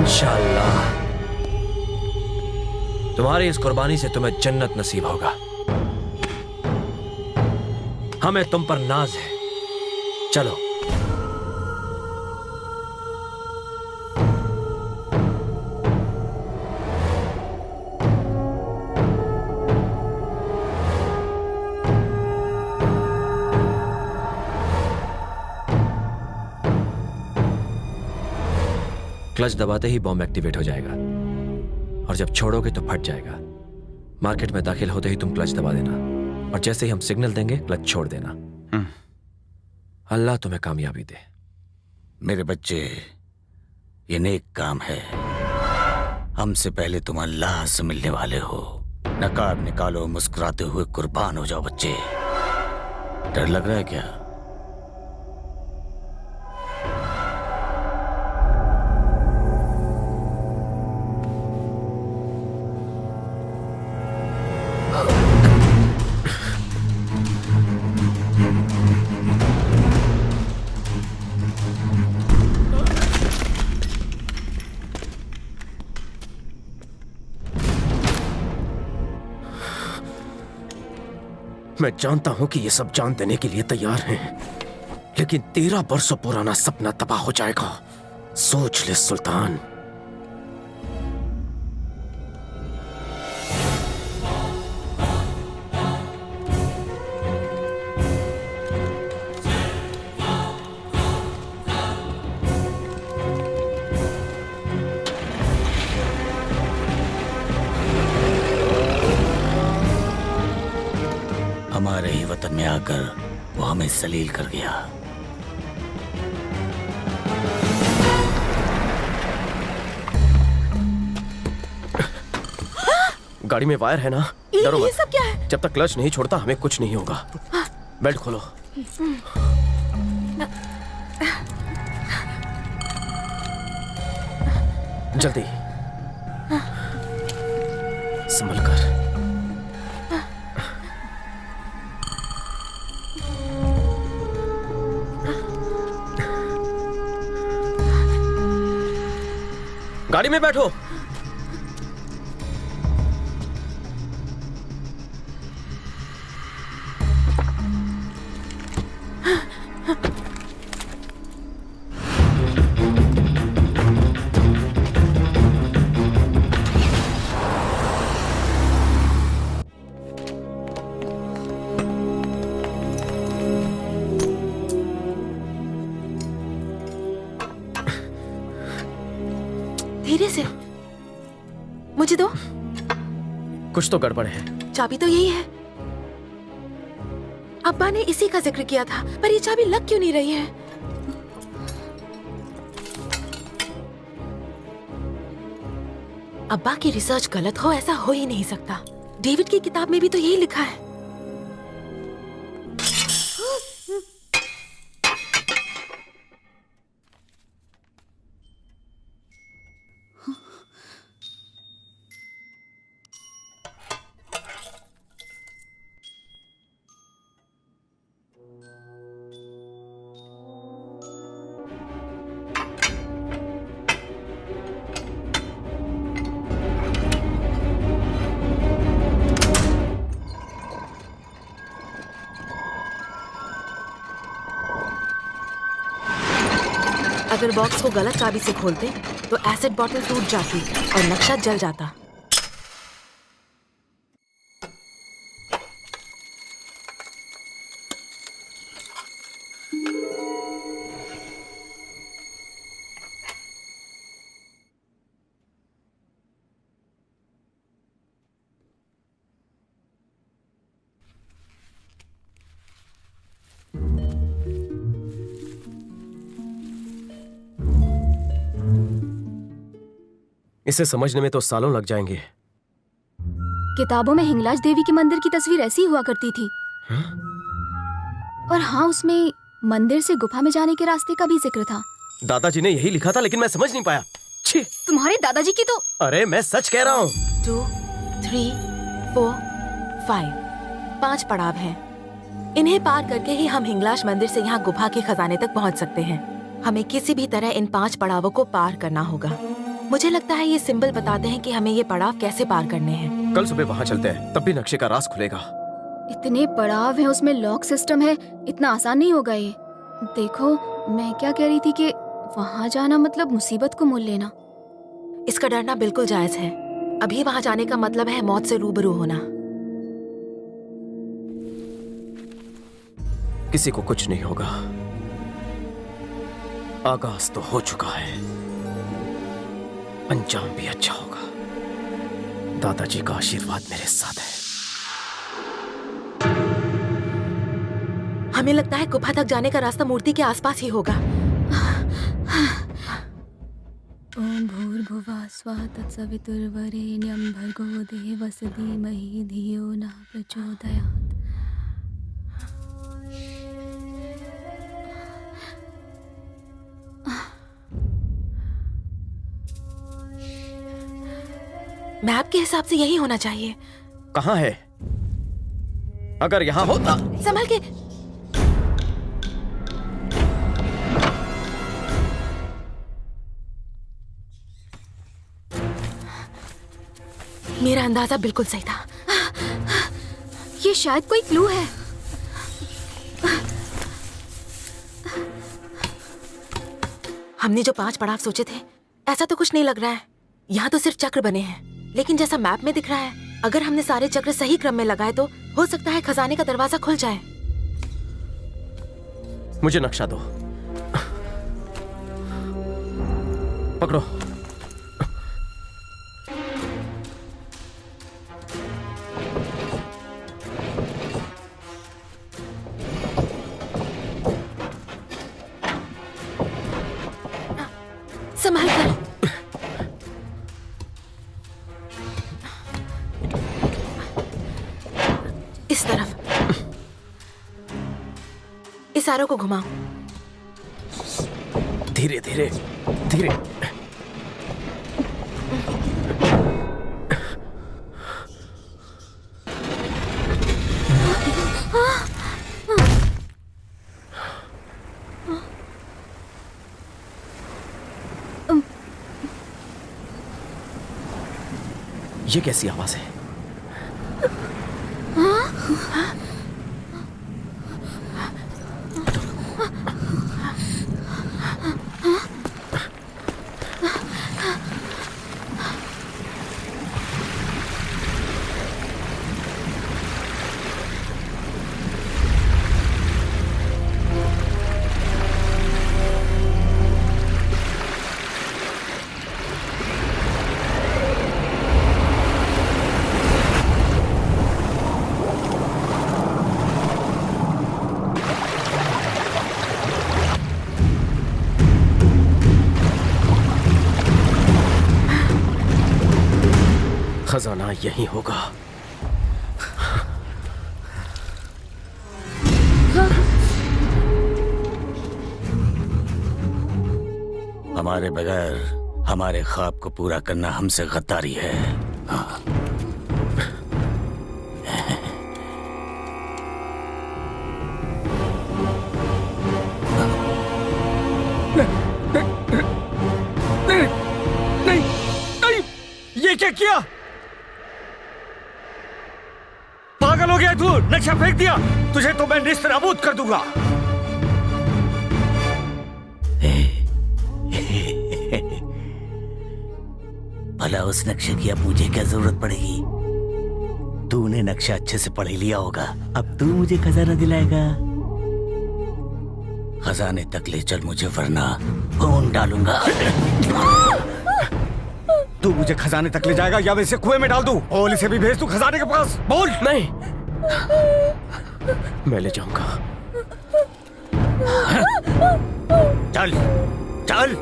इंशाअल्लाह तुम्हारी इस कुर्बानी से तुम्हें जन्नत नसीब होगा। हमें तुम पर नाज है। चलो। क्लच दबाते ही बॉम्ब एक्टिवेट हो जाएगा और जब छोड़ोगे तो फट जाएगा। मार्केट में दाखिल होते ही तुम क्लच दबा देना और जैसे ही हम सिग्नल देंगे क्लच छोड़ देना। अल्लाह तुम्हें कामयाबी दे। मेरे बच्चे, ये नेक काम है। हमसे पहले तुम अल्लाह से मिलने वाले हो। नकाब निकालो, मुस्कुराते हुए कुर्बान हो जाओ बच्चे। डर लग रहा है क्या? मैं जानता हूं कि ये सब जान देने के लिए तैयार हैं, लेकिन 13 बरसों पुराना सपना तबाह हो जाएगा। सोच ले सुल्तान। हमारे ही वतन में आकर वो हमें जलील कर गया। गाड़ी में वायर है ना? डरो ये मत। सब क्या है? जब तक क्लच नहीं छोड़ता हमें कुछ नहीं होगा। बेल्ट खोलो। जल्दी। संभल कर। गाड़ी में बैठो। धीरे से। मुझे दो। कुछ तो गड़बड़ है। चाबी तो यही है। अब्बा ने इसी का जिक्र किया था, पर ये चाबी लग क्यों नहीं रही है? अब्बा की रिसर्च गलत हो, ऐसा हो ही नहीं सकता। डेविड की किताब में भी तो यही लिखा है। अगर बॉक्स को गलत चाबी से खोलते तो एसिड बॉटल टूट जाती और नक्शा जल जाता। इसे समझने में तो सालों लग जाएंगे। किताबों में हिंगलाज देवी के मंदिर की तस्वीर ऐसी हुआ करती थी। और हाँ, उसमें मंदिर से गुफा में जाने के रास्ते का भी जिक्र था। दादाजी ने यही लिखा था, लेकिन मैं समझ नहीं पाया। छी! तुम्हारे दादाजी की तो। अरे मैं सच कह रहा हूँ। 2, 3, 4, 5 5 पड़ाव हैं। इन्हें पार करके ही हम हिंगलाज मंदिर से यहाँ गुफा के खजाने तक पहुँच सकते हैं। हमें किसी भी तरह इन 5 पड़ावों को पार करना होगा। मुझे लगता है ये सिंबल बताते हैं कि हमें ये पड़ाव कैसे पार करने हैं। कल सुबह वहां चलते हैं, तब भी नक्शे का राज खुलेगा। इतने पड़ाव हैं, उसमें लॉक सिस्टम है, इतना आसान नहीं होगा ये। देखो, मैं क्या कह रही थी कि वहां जाना मतलब मुसीबत को मोल लेना। इसका डरना बिल्कुल जायज है। अभी वहां जाने का मतलब है मौत से रूबरू होना। किसी को कुछ नहीं होगा। आगाज तो हो चुका है, अंजाम भी अच्छा होगा। दादाजी का आशीर्वाद मेरे साथ है। हमें लगता है गुफा तक जाने का रास्ता मूर्ति के आसपास ही होगा। ओम भूर्भुवः स्वः तत्सवितुर्वरेण्यं भर्गो देवस्य धीमहि धियो न प्रचोदयात्। मैप के हिसाब से यही होना चाहिए। कहाँ है? अगर यहां होता। संभल के। मेरा अंदाजा बिल्कुल सही था। ये शायद कोई क्लू है। हमने जो 5 पड़ाव सोचे थे, ऐसा तो कुछ नहीं लग रहा है। यहाँ तो सिर्फ चक्र बने हैं, लेकिन जैसा मैप में दिख रहा है, अगर हमने सारे चक्र सही क्रम में लगाए तो हो सकता है खजाने का दरवाजा खुल जाए। मुझे नक्शा दो। पकड़ो। संभाल कर। इस तरफ। इस आरो को घुमाओ। धीरे धीरे धीरे। ये कैसी आवाज है? खजाना यहीं होगा। हमारे बगैर हमारे ख्वाब को पूरा करना हमसे गद्दारी है। हाँ। नहीं, ये क्या किया? पागल हो गया तू? नक्शा फेंक दिया? तुझे तो मैं निस्तनाबूद कर दूंगा। भला उस नक्शे की अब मुझे क्या जरूरत पड़ेगी? तूने नक्शा अच्छे से पढ़ लिया होगा, अब तू मुझे खजाना दिलाएगा। खजाने तक ले चल मुझे, वरना खून डालूंगा। तू मुझे खजाने तक ले जाएगा या मैं इसे कुएं में डाल दूं? और इसे भी भेज दूं खजाने के पास? बोल। नहीं, मैं ले जाऊंगा। चल चल।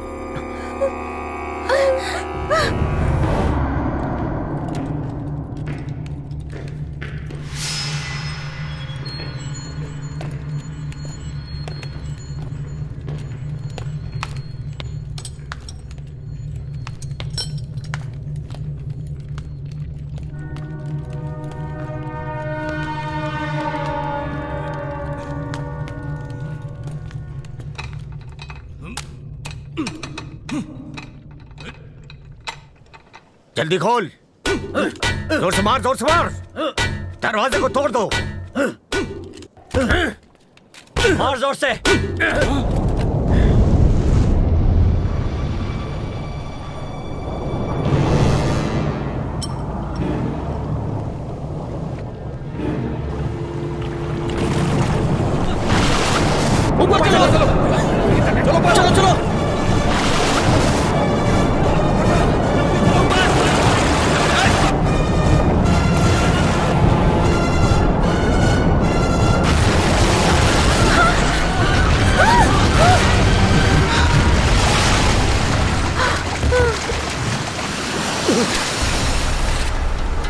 जल्दी खोल, जोर से मार, जोर से मार, दरवाजे को तोड़ दो। मार जोर से। ऊपर चलो चलो चलो चलो चलो